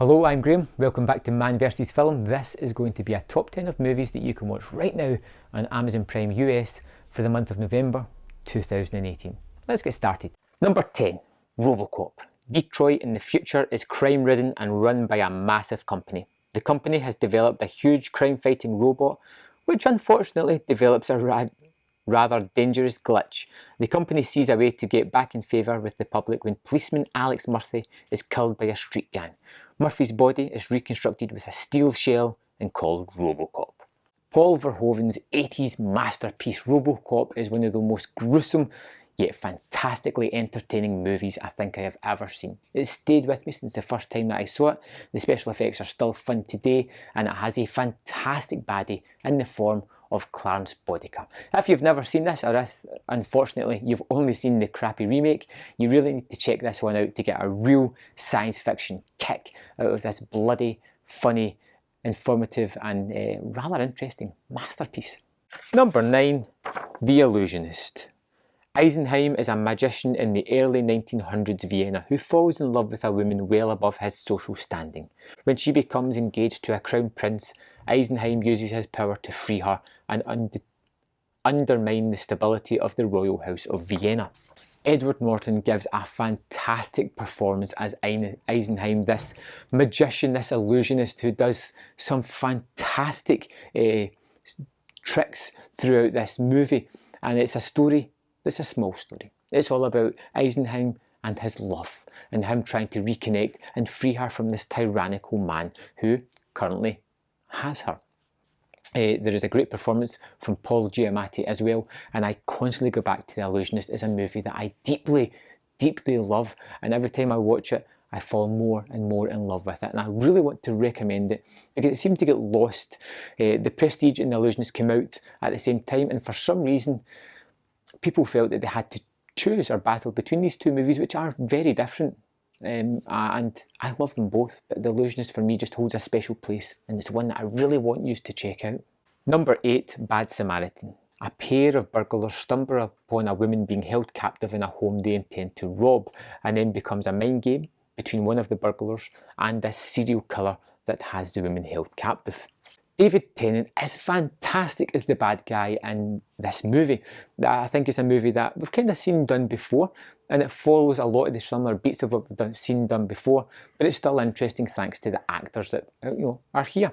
Hello, I'm Graham. Welcome back to Man vs Film. This is going to be a top 10 of movies that you can watch right now on Amazon Prime US for the month of November 2018. Let's get started. Number 10, Robocop. Detroit in the future is crime-ridden and run by a massive company. The company has developed a huge crime-fighting robot, which unfortunately develops a rather dangerous glitch. The company sees a way to get back in favour with the public when policeman Alex Murphy is killed by a street gang. Murphy's body is reconstructed with a steel shell and called Robocop. Paul Verhoeven's 80s masterpiece Robocop is one of the most gruesome yet fantastically entertaining movies I think I have ever seen. It's stayed with me since the first time that I saw it. The special effects are still fun today, and it has a fantastic baddie in the form of Clarence Bodica. If you've never seen this, or if, unfortunately, you've only seen the crappy remake, you really need to check this one out to get a real science fiction kick out of this bloody, funny, informative and rather interesting masterpiece. Number 9, The Illusionist. Eisenheim is a magician in the early 1900s Vienna who falls in love with a woman well above his social standing. When she becomes engaged to a crown prince, Eisenheim uses his power to free her and undermine the stability of the royal house of Vienna. Edward Norton gives a fantastic performance as Eisenheim, this magician, this illusionist who does some fantastic tricks throughout this movie, and it's a story. It's a small story. It's all about Eisenheim and his love, and him trying to reconnect and free her from this tyrannical man who currently has her. There is a great performance from Paul Giamatti as well, and I constantly go back to The Illusionist as a movie that I deeply, deeply love, and every time I watch it, I fall more and more in love with it, and I really want to recommend it because it seemed to get lost. The Prestige and The Illusionist came out at the same time, and for some reason, people felt that they had to choose or battle between these two movies, which are very different. And I love them both, but The Illusionist for me just holds a special place, and it's one that I really want you to check out. Number 8, Bad Samaritan. A pair of burglars stumble upon a woman being held captive in a home they intend to rob, and then becomes a mind game between one of the burglars and this serial killer that has the woman held captive. David Tennant is fantastic as the bad guy in this movie. I think it's a movie that we've kind of seen done before, and it follows a lot of the similar beats of what we've seen done before, but it's still interesting thanks to the actors that are here.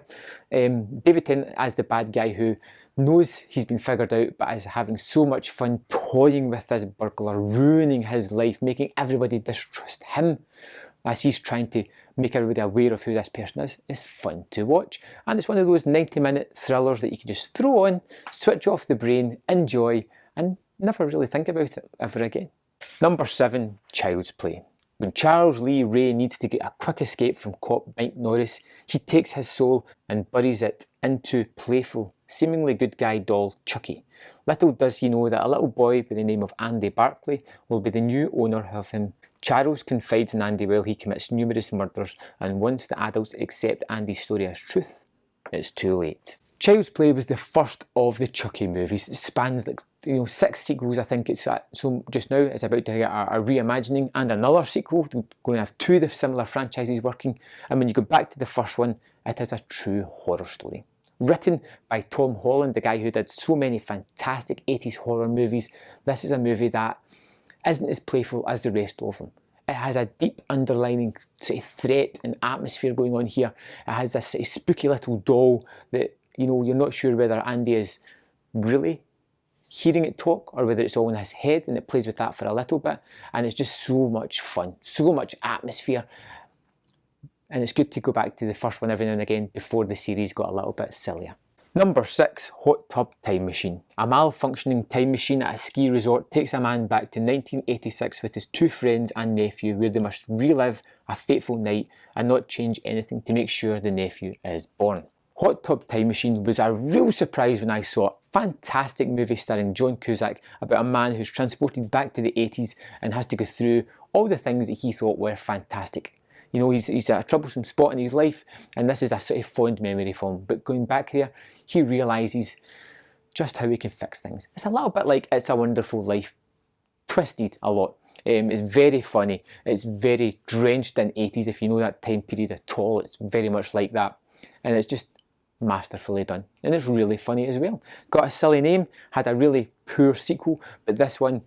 David Tennant as the bad guy who knows he's been figured out, but is having so much fun toying with this burglar, ruining his life, making everybody distrust him as he's trying to make everybody aware of who this person is fun to watch. And it's one of those 90-minute thrillers that you can just throw on, switch off the brain, enjoy, and never really think about it ever again. Number 7, Child's Play. When Charles Lee Ray needs to get a quick escape from cop Mike Norris, he takes his soul and buries it into playful, seemingly good guy doll Chucky. Little does he know that a little boy by the name of Andy Barclay will be the new owner of him. Charles confides in Andy while he commits numerous murders, and once the adults accept Andy's story as truth, it's too late. Child's Play was the first of the Chucky movies. It spans like 6 sequels. I think it's so just now it's about to get a reimagining and another sequel. We're going to have 2 of the similar franchises working, and when you go back to the first one, it is a true horror story. Written by Tom Holland, the guy who did so many fantastic 80s horror movies, this is a movie that isn't as playful as the rest of them. It has a deep underlining sort of threat and atmosphere going on here. It has this sort of spooky little doll that you're not sure whether Andy is really hearing it talk or whether it's all in his head, and it plays with that for a little bit, and it's just so much fun, so much atmosphere, and it's good to go back to the first one every now and again before the series got a little bit sillier. Number 6, Hot Tub Time Machine. A malfunctioning time machine at a ski resort takes a man back to 1986 with his 2 friends and nephew, where they must relive a fateful night and not change anything to make sure the nephew is born. Hot Tub Time Machine was a real surprise when I saw it. Fantastic movie starring John Cusack about a man who's transported back to the 80s and has to go through all the things that he thought were fantastic. He's at a troublesome spot in his life, and this is a sort of fond memory for him. But going back there, he realises just how he can fix things. It's a little bit like It's a Wonderful Life, twisted a lot. It's very funny, it's very drenched in 80s, if you know that time period at all, it's very much like that. And it's just masterfully done. And it's really funny as well. Got a silly name, had a really poor sequel, but this one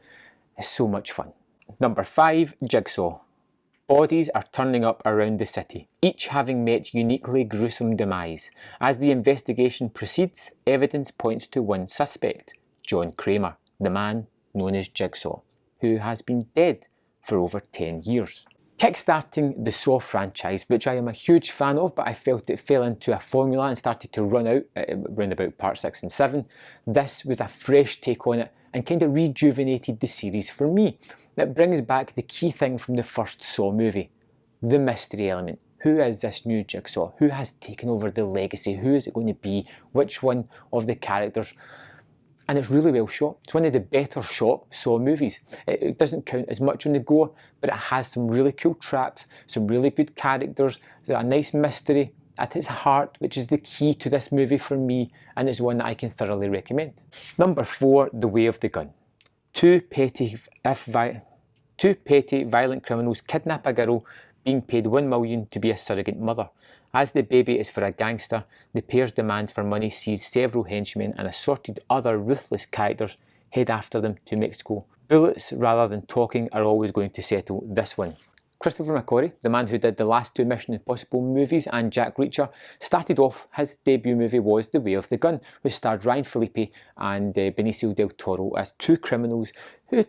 is so much fun. Number 5, Jigsaw. Bodies are turning up around the city, each having met uniquely gruesome demise. As the investigation proceeds, evidence points to one suspect, John Kramer, the man known as Jigsaw, who has been dead for over 10 years. Kickstarting the Saw franchise, which I am a huge fan of, but I felt it fell into a formula and started to run out around about part 6 and 7. This was a fresh take on it and kind of rejuvenated the series for me. It brings back the key thing from the first Saw movie, the mystery element. Who is this new Jigsaw? Who has taken over the legacy? Who is it going to be? Which one of the characters? And it's really well shot. It's one of the better shot Saw movies. It doesn't count as much on the gore, but it has some really cool traps, some really good characters, a nice mystery at its heart, which is the key to this movie for me, and it's one that I can thoroughly recommend. Number 4, The Way of the Gun. Two petty violent criminals kidnap a girl being paid $1 million to be a surrogate mother. As the baby is for a gangster, the pair's demand for money sees several henchmen and assorted other ruthless characters head after them to Mexico. Bullets rather than talking are always going to settle this one. Christopher McQuarrie, the man who did the last 2 Mission Impossible movies and Jack Reacher, started off, his debut movie was The Way of the Gun, which starred Ryan Phillippe and Benicio del Toro as 2 criminals who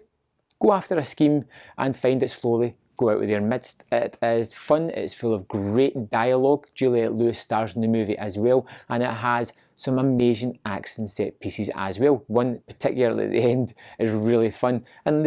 go after a scheme and find it slowly go out of their midst. It is fun, it's full of great dialogue. Juliette Lewis stars in the movie as well, and it has some amazing action set pieces as well. One particularly at the end is really fun, and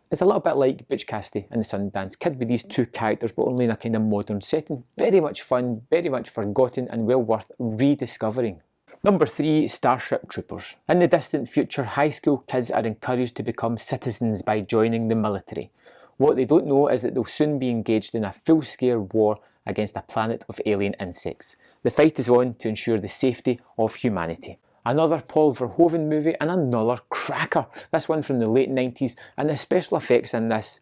it's a little bit like Butch Cassidy and the Sundance Kid with these 2 characters, but only in a kind of modern setting. Very much fun, very much forgotten, and well worth rediscovering. Number 3, Starship Troopers. In the distant future, high school kids are encouraged to become citizens by joining the military. What they don't know is that they'll soon be engaged in a full-scale war against a planet of alien insects. The fight is on to ensure the safety of humanity. Another Paul Verhoeven movie and another cracker. This one from the late 90s, and the special effects in this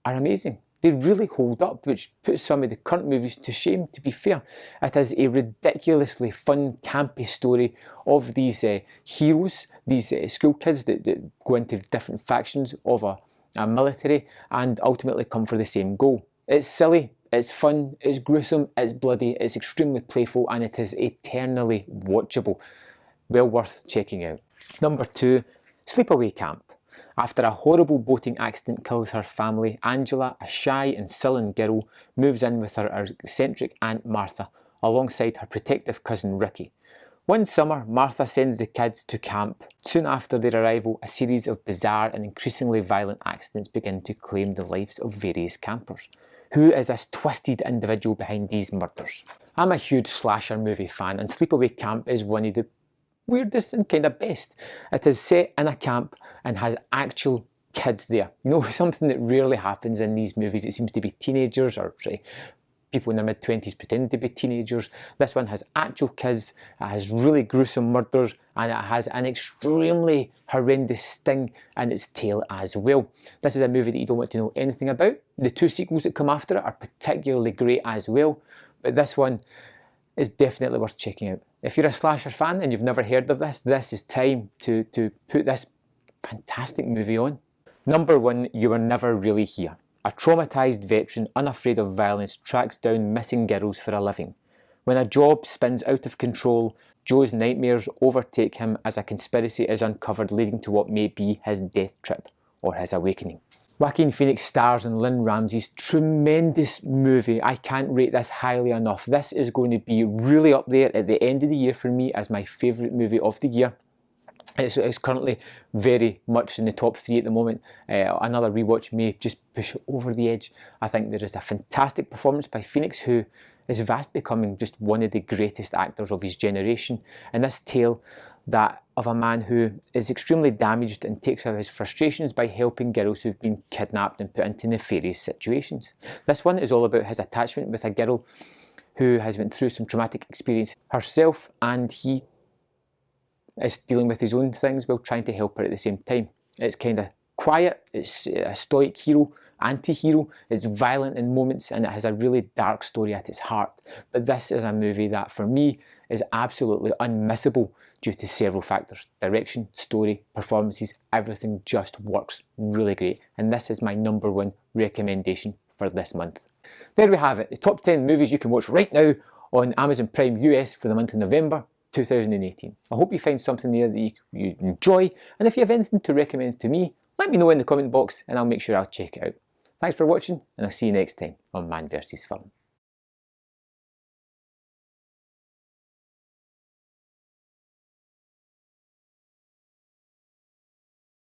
are amazing. They really hold up, which puts some of the current movies to shame, to be fair. It is a ridiculously fun, campy story of these heroes, these school kids that go into different factions of a military and ultimately come for the same goal. It's silly, it's fun, it's gruesome, it's bloody, it's extremely playful, and it is eternally watchable. Well worth checking out. Number 2, Sleepaway Camp. After a horrible boating accident kills her family, Angela, a shy and sullen girl, moves in with her eccentric Aunt Martha, alongside her protective cousin Ricky. One summer, Martha sends the kids to camp. Soon after their arrival, a series of bizarre and increasingly violent accidents begin to claim the lives of various campers. Who is this twisted individual behind these murders? I'm a huge slasher movie fan, and Sleepaway Camp is one of the weirdest and kind of best. It is set in a camp and has actual kids there. You know, something that rarely happens in these movies. It seems to be teenagers or people in their mid-20s pretending to be teenagers. This one has actual kids, it has really gruesome murders, and it has an extremely horrendous sting in its tail as well. This is a movie that you don't want to know anything about. The 2 sequels that come after it are particularly great as well, but this one is definitely worth checking out. If you're a slasher fan and you've never heard of this is time to put this fantastic movie on. Number 1, You Were Never Really Here. A traumatised veteran unafraid of violence tracks down missing girls for a living. When a job spins out of control, Joe's nightmares overtake him as a conspiracy is uncovered, leading to what may be his death trip or his awakening. Joaquin Phoenix stars in Lynn Ramsey's tremendous movie. I can't rate this highly enough. This is going to be really up there at the end of the year for me as my favourite movie of the year. It's currently very much in the top 3 at the moment. Another rewatch may just push it over the edge. I think there is a fantastic performance by Phoenix, who is fast becoming just one of the greatest actors of his generation. And this tale of a man who is extremely damaged and takes out his frustrations by helping girls who've been kidnapped and put into nefarious situations. This one is all about his attachment with a girl who has went through some traumatic experience herself, and he is dealing with his own things while trying to help her at the same time. It's kind of quiet, it's a stoic hero, anti-hero, it's violent in moments, and it has a really dark story at its heart. But this is a movie that for me is absolutely unmissable due to several factors. Direction, story, performances, everything just works really great. And this is my #1 recommendation for this month. There we have it, the top 10 movies you can watch right now on Amazon Prime US for the month of November 2018. I hope you find something there that you enjoy, and if you have anything to recommend to me, let me know in the comment box and I'll make sure I'll check it out. Thanks for watching, and I'll see you next time on Man vs Film.